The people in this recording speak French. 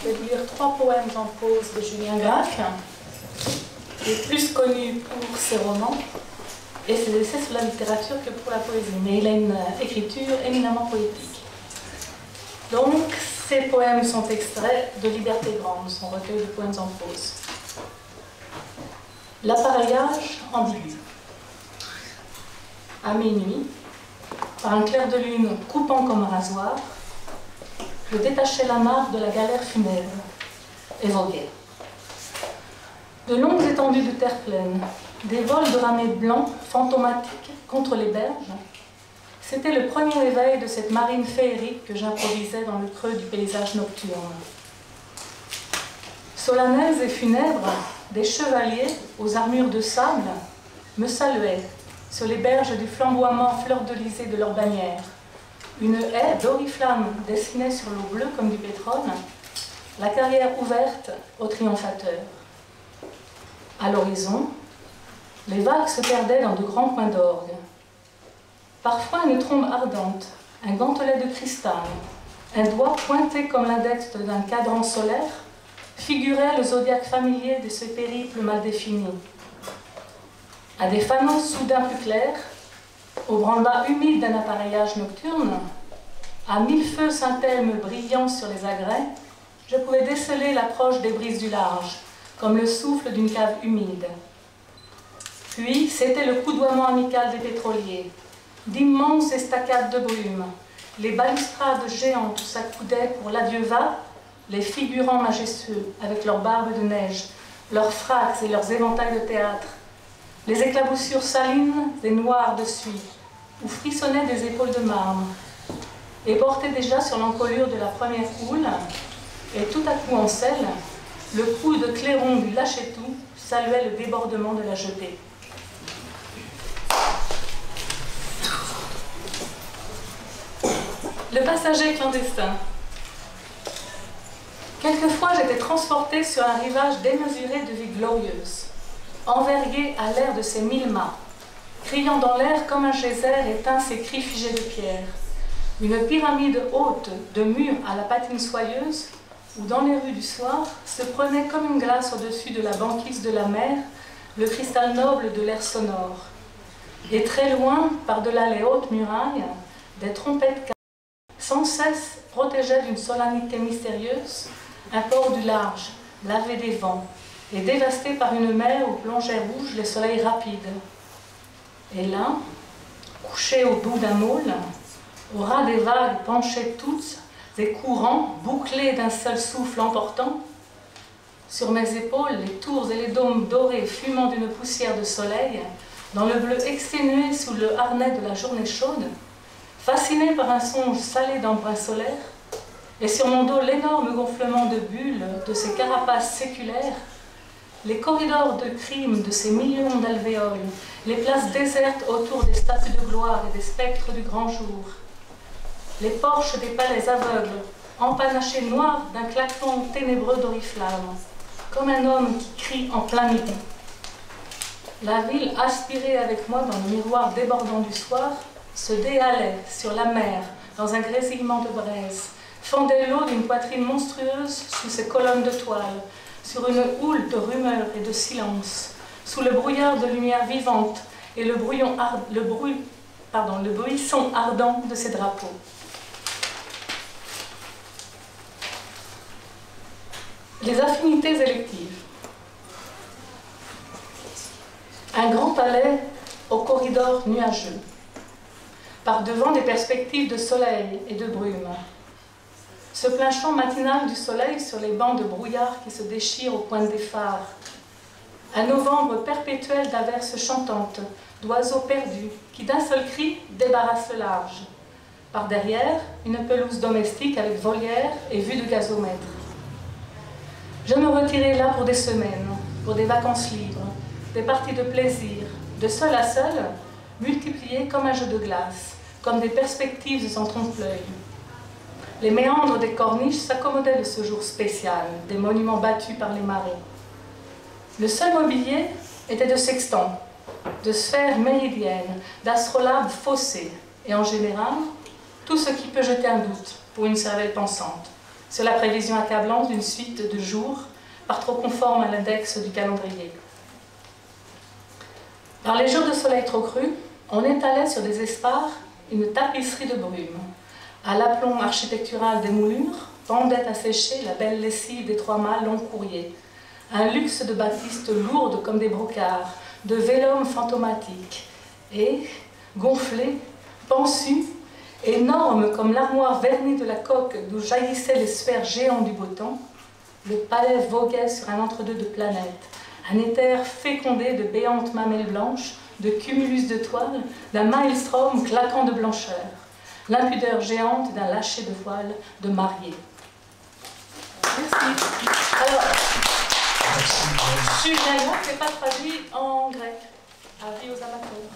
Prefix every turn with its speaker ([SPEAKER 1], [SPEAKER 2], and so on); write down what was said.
[SPEAKER 1] je vais vous lire 3 poèmes en prose de Julien Gracq, qui est plus connu pour ses romans et ses essais sur la littérature que pour la poésie, mais il a une écriture éminemment poétique. Donc, ces poèmes sont extraits de Liberté Grande, son recueil de poèmes en prose. L'appareillage ambigu. À minuit, par un clair de lune coupant comme un rasoir, je détachais l'amarre de la galère funèbre et voguais. De longues étendues de terre pleine, des vols de ramets blancs fantomatiques contre les berges, c'était le premier éveil de cette marine féerique que j'improvisais dans le creux du paysage nocturne. Solennels et funèbres, des chevaliers aux armures de sable me saluaient sur les berges du flamboiement fleur-de-lysée de leurs bannières. Une haie d'oriflamme dessinait sur l'eau bleue comme du pétrole, la carrière ouverte aux triomphateurs. À l'horizon, les vagues se perdaient dans de grands points d'orgue. Parfois une trombe ardente, un gantelet de cristal, un doigt pointé comme l'index d'un cadran solaire, figurait le zodiaque familier de ce périple mal défini. À des fanaux soudain plus clairs, au branle-bas humide d'un appareillage nocturne, à 1000 feux Saint-Elme brillant sur les agrès, je pouvais déceler l'approche des brises du large, comme le souffle d'une cave humide. Puis, c'était le coudoiement amical des pétroliers, d'immenses estacades de brume, les balustrades géantes où s'accoudaient pour l'adieu va, les figurants majestueux, avec leurs barbes de neige, leurs fracs et leurs éventails de théâtre, les éclaboussures salines et noires de suie, où frissonnaient des épaules de marbre, et portaient déjà sur l'encolure de la première houle, et tout à coup en selle, le coup de clairon du lâcher-tout saluait le débordement de la jetée. Le passager clandestin. Quelquefois, j'étais transportée sur un rivage démesuré de vie glorieuse, envergué à l'air de ses 1000 mâts, criant dans l'air comme un geyser éteint ses cris figés de pierre, une pyramide haute de murs à la patine soyeuse, où dans les rues du soir se prenait comme une glace au-dessus de la banquise de la mer le cristal noble de l'air sonore. Et très loin, par-delà les hautes murailles, des trompettes sans cesse protégeaient d'une solennité mystérieuse un port du large, lavé des vents, et dévasté par une mer où plongeaient rouges les soleils rapides. Et là, couchés au bout d'un môle, au ras des vagues penchées toutes, des courants bouclés d'un seul souffle emportant, sur mes épaules, les tours et les dômes dorés fumant d'une poussière de soleil, dans le bleu exténué sous le harnais de la journée chaude, fasciné par un songe salé d'embrun solaire, et sur mon dos l'énorme gonflement de bulles de ces carapaces séculaires, les corridors de crime de ces millions d'alvéoles, les places désertes autour des statues de gloire et des spectres du grand jour, les porches des palais aveugles, empanachés noirs d'un claquement ténébreux d'oriflamme, comme un homme qui crie en plein midi. La ville aspirée avec moi dans le miroir débordant du soir se déhalait sur la mer dans un grésillement de braise, fendait l'eau d'une poitrine monstrueuse sous ses colonnes de toile, sur une houle de rumeurs et de silence, sous le brouillard de lumière vivante et le bruisson ardent de ses drapeaux. Les affinités électives. Un grand palais au corridor nuageux, par devant des perspectives de soleil et de brume. Ce plein champ matinal du soleil sur les bancs de brouillard qui se déchirent au coin des phares. Un novembre perpétuel d'averses chantantes, d'oiseaux perdus, qui d'un seul cri débarrassent le large. Par derrière, une pelouse domestique avec volière et vue de gazomètre. Je me retirais là pour des semaines, pour des vacances libres, des parties de plaisir, de seul à seul, multipliées comme un jeu de glace, comme des perspectives en trompe-l'œil. Les méandres des corniches s'accommodaient de ce jour spécial, des monuments battus par les marées. Le seul mobilier était de sextants, de sphères méridiennes, d'astrolabes faussés, et en général, tout ce qui peut jeter un doute pour une cervelle pensante. sur la prévision accablante d'une suite de jours, par trop conforme à l'index du calendrier. Dans les jours de soleil trop crus, on étalait sur des espars une tapisserie de brume. À l'aplomb architectural des moulures, pendait à sécher la belle lessive des 3 mâts long courrier. Un luxe de batiste lourde comme des brocards, de vélum fantomatique, et, gonflé, pensu, énorme comme l'armoire vernie de la coque d'où jaillissaient les sphères géants du beau temps, le palais voguait sur un entre-deux de planètes, un éther fécondé de béantes mamelles blanches, de cumulus de toile, d'un maelstrom claquant de blancheur, l'impudeur géante d'un lâcher de voile de mariée. Merci. Alors, Julien n'est pas traduit en grec. Avis aux amateurs.